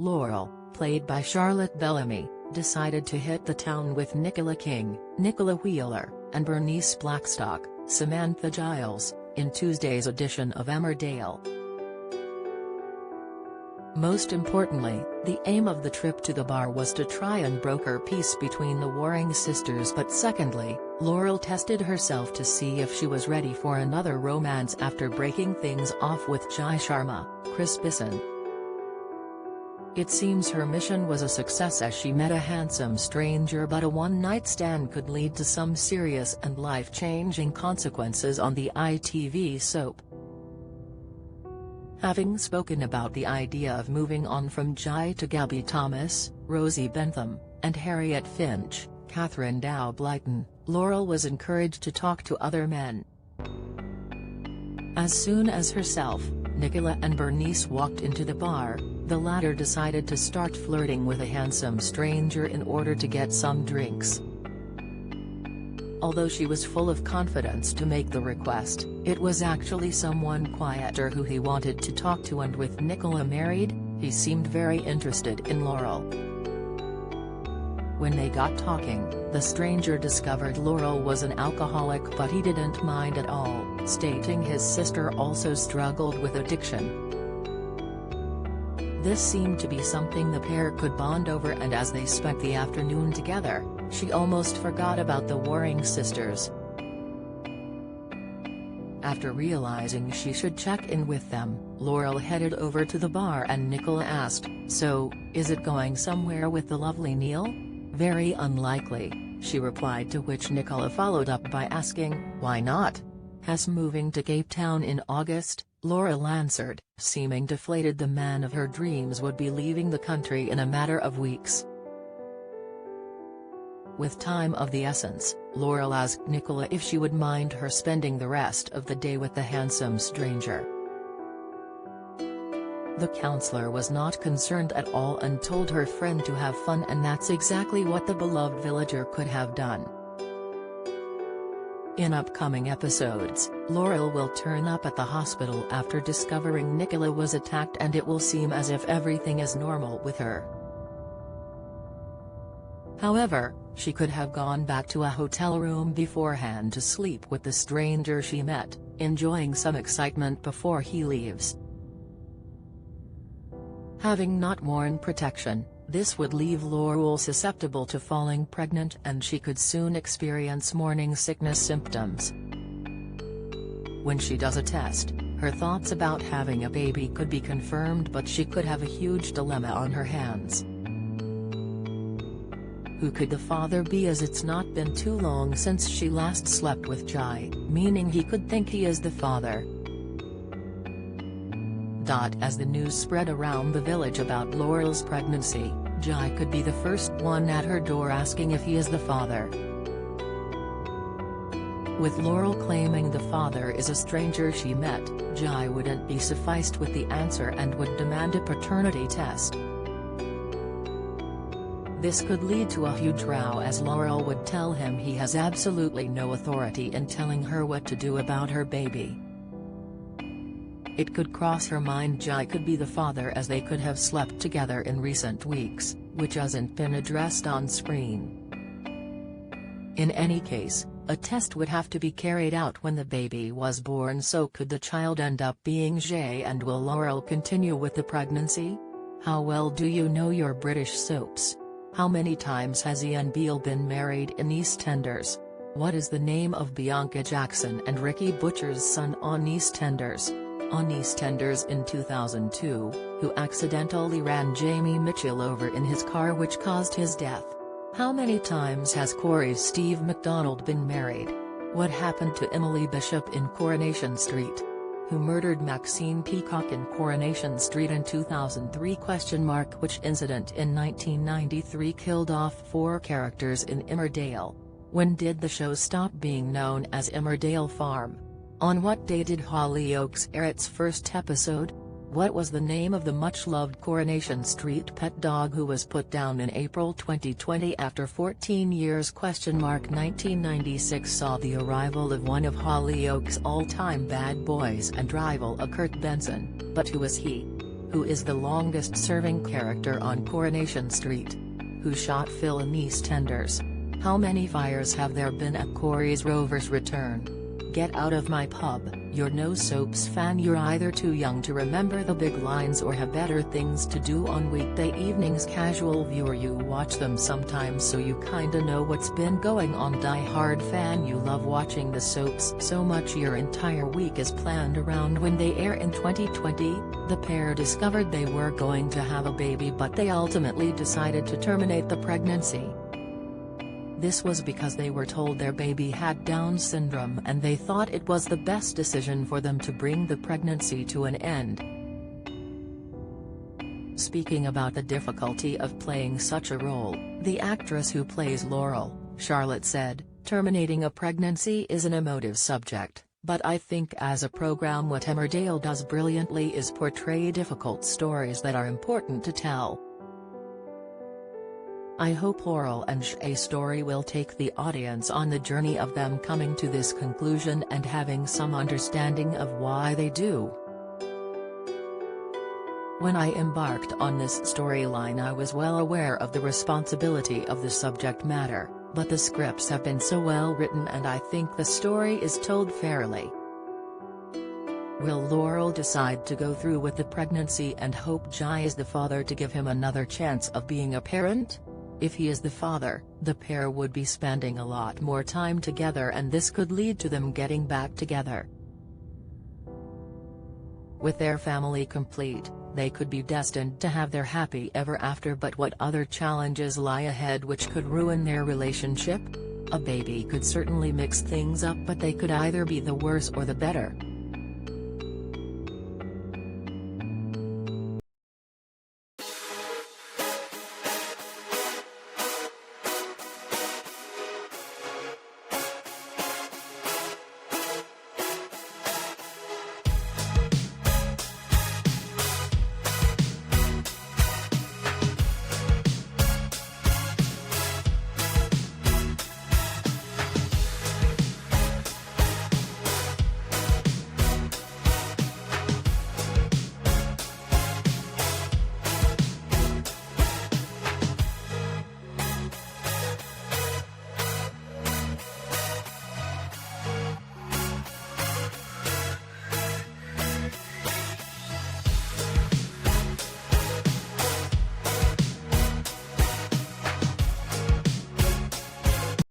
Laurel, played by Charlotte Bellamy, decided to hit the town with Nicola King, Nicola Wheeler, and Bernice Blackstock, Samantha Giles, in Tuesday's edition of Emmerdale. Most importantly, the aim of the trip to the bar was to try and broker peace between the warring sisters, but secondly, Laurel tested herself to see if she was ready for another romance after breaking things off with Jai Sharma, Chris Bisson. It seems her mission was a success as she met a handsome stranger, but a one-night stand could lead to some serious and life-changing consequences on the ITV soap. Having spoken about the idea of moving on from Jai to Gabby Thomas, Rosie Bentham, and Harriet Finch, Catherine Dow Blyton, Laurel was encouraged to talk to other men. As soon as herself, Nicola and Bernice walked into the bar, the latter decided to start flirting with a handsome stranger in order to get some drinks. Although she was full of confidence to make the request, it was actually someone quieter who he wanted to talk to, and with Nicola married, he seemed very interested in Laurel. When they got talking, the stranger discovered Laurel was an alcoholic, but he didn't mind at all, stating his sister also struggled with addiction. This seemed to be something the pair could bond over, and as they spent the afternoon together, she almost forgot about the warring sisters. After realizing she should check in with them, Laurel headed over to the bar and Nicola asked, "So, is it going somewhere with the lovely Neil?" "Very unlikely," she replied, to which Nicola followed up by asking, "Why not?" "Has moving to Cape Town in August," Laurel answered, seeming deflated. The man of her dreams would be leaving the country in a matter of weeks. With time of the essence, Laurel asked Nicola if she would mind her spending the rest of the day with the handsome stranger. The counselor was not concerned at all and told her friend to have fun, and that's exactly what the beloved villager could have done. In upcoming episodes, Laurel will turn up at the hospital after discovering Nicola was attacked, and it will seem as if everything is normal with her. However, she could have gone back to a hotel room beforehand to sleep with the stranger she met, enjoying some excitement before he leaves. Having not worn protection, this would leave Laurel susceptible to falling pregnant, and she could soon experience morning sickness symptoms. When she does a test, her thoughts about having a baby could be confirmed, but she could have a huge dilemma on her hands. Who could the father be, as it's not been too long since she last slept with Jai, meaning he could think he is the father. As the news spread around the village about Laurel's pregnancy, Jai could be the first one at her door asking if he is the father. With Laurel claiming the father is a stranger she met, Jai wouldn't be sufficed with the answer and would demand a paternity test. This could lead to a huge row, as Laurel would tell him he has absolutely no authority in telling her what to do about her baby. It could cross her mind Jai could be the father, as they could have slept together in recent weeks, which hasn't been addressed on screen. In any case, a test would have to be carried out when the baby was born, so could the child end up being Jai, and will Laurel continue with the pregnancy? How well do you know your British soaps? How many times has Ian Beale been married in EastEnders? What is the name of Bianca Jackson and Ricky Butcher's son on EastEnders? On EastEnders in 2002, who accidentally ran Jamie Mitchell over in his car, which caused his death? How many times has Corey's Steve MacDonald been married? What happened to Emily Bishop in Coronation Street? Who murdered Maxine Peacock in Coronation Street in 2003? Which incident in 1993 killed off 4 characters in Emmerdale? When did the show stop being known as Emmerdale Farm? On what day did Hollyoaks air its first episode? What was the name of the much-loved Coronation Street pet dog who was put down in April 2020 after 14 years? 1996 saw the arrival of one of Hollyoaks' all-time bad boys and rival, a Kurt Benson, but who was he? Who is the longest-serving character on Coronation Street? Who shot Phil in EastEnders? How many fires have there been at Corey's Rover's return? Get out of my pub, you're no soaps fan. You're either too young to remember the big lines or have better things to do on weekday evenings. Casual viewer, you watch them sometimes so you kinda know what's been going on. Die-hard fan, you love watching the soaps so much your entire week is planned around when they air. In 2020, the pair discovered they were going to have a baby, but they ultimately decided to terminate the pregnancy. This was because they were told their baby had Down syndrome and they thought it was the best decision for them to bring the pregnancy to an end. Speaking about the difficulty of playing such a role, the actress who plays Laurel, Charlotte, said, "Terminating a pregnancy is an emotive subject, but I think as a program what Emmerdale does brilliantly is portray difficult stories that are important to tell. I hope Laurel and Shay's story will take the audience on the journey of them coming to this conclusion and having some understanding of why they do. When I embarked on this storyline I was well aware of the responsibility of the subject matter, but the scripts have been so well written and I think the story is told fairly." Will Laurel decide to go through with the pregnancy and hope Jai is the father to give him another chance of being a parent? If he is the father, the pair would be spending a lot more time together and this could lead to them getting back together. With their family complete, they could be destined to have their happy ever after. But what other challenges lie ahead which could ruin their relationship? A baby could certainly mix things up, but they could either be the worse or the better.